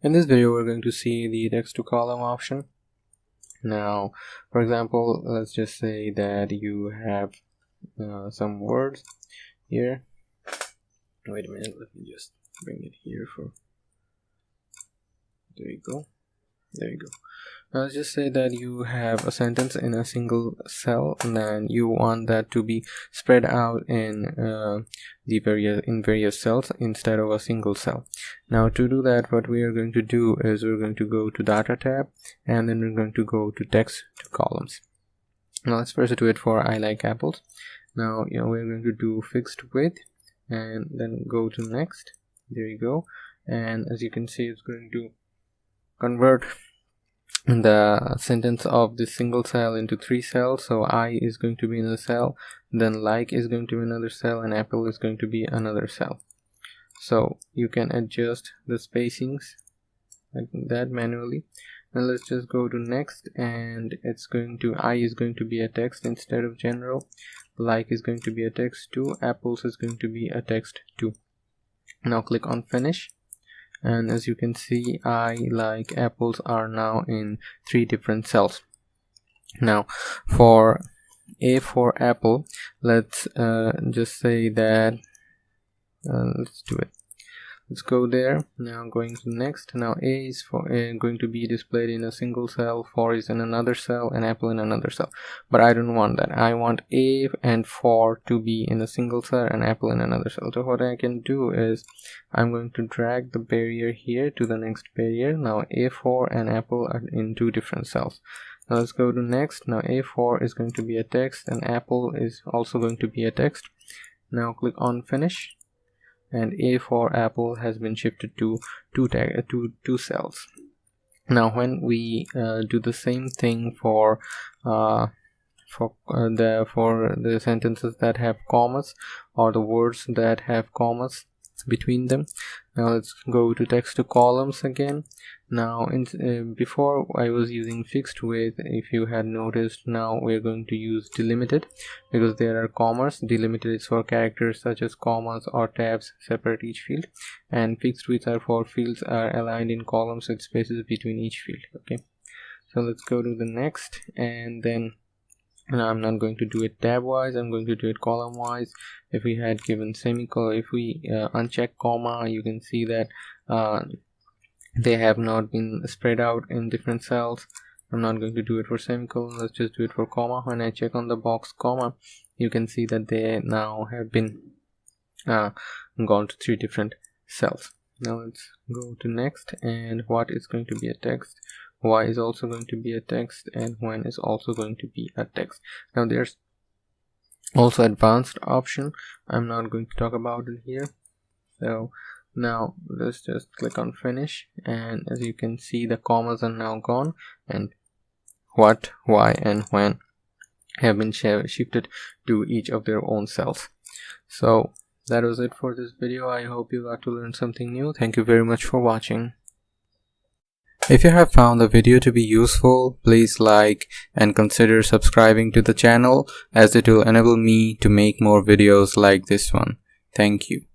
In this video we're going to see the text to column option. Now for example, let's just say that you have some words here. Wait a minute, let me just bring it here for there you go. Now let's just say that you have a sentence in a single cell and then you want that to be spread out in various cells instead of a single cell. Now to do that, what we are going to do is we're going to go to Data tab and then we're going to go to Text to Columns. Now let's first do it for I like apples. Now we're going to do fixed width and then go to next. There you go. And as you can see, it's going to convert the sentence of this single cell into 3 cells. So I is going to be in a cell, then like is going to be another cell, and apple is going to be another cell. So you can adjust the spacings like that manually. And let's just go to next, and it's going to I is going to be a text instead of general, like is going to be a text too, apples is going to be a text too. Now click on finish. And as you can see, I like apples are now in 3 different cells. Now for A for apple, let's just say that let's do it. Let's go there. Now going to next. Now A is for going to be displayed in a single cell, 4 is in another cell, and apple in another cell. But I don't want that. I want A and 4 to be in a single cell and apple in another cell. So what I can do is I'm going to drag the barrier here to the next barrier. Now A4 and apple are in 2 different cells. Now let's go to next. Now A4 is going to be a text and apple is also going to be a text. Now click on finish. And A for apple has been shifted to two cells. Now when we do the same thing for the sentences that have commas or the words that have commas between them. Now let's go to text to columns again. Now before I was using fixed width, if you had noticed, now we're going to use delimited because there are commas. Delimited is for characters such as commas or tabs separate each field, and fixed width are for fields are aligned in columns with spaces between each field. Okay, so let's go to the next, and then I'm not going to do it tab wise, I'm going to do it column wise. If we had given semicolon, if we uncheck comma, you can see that they have not been spread out in different cells. I'm not going to do it for semicolon, let's just do it for comma. When I check on the box comma, you can see that they now have been gone to 3 different cells. Now let's go to next, and what is going to be a text, y is also going to be a text, and when is also going to be a text. Now there's also advanced option, I'm not going to talk about it here. So now let's just click on finish, and as you can see, the commas are now gone, and what, why, and when have been shifted to each of their own cells. So that was it for this video. I hope you got to learn something new. Thank you very much for watching. If you have found the video to be useful, please like and consider subscribing to the channel, as it will enable me to make more videos like this one. Thank you.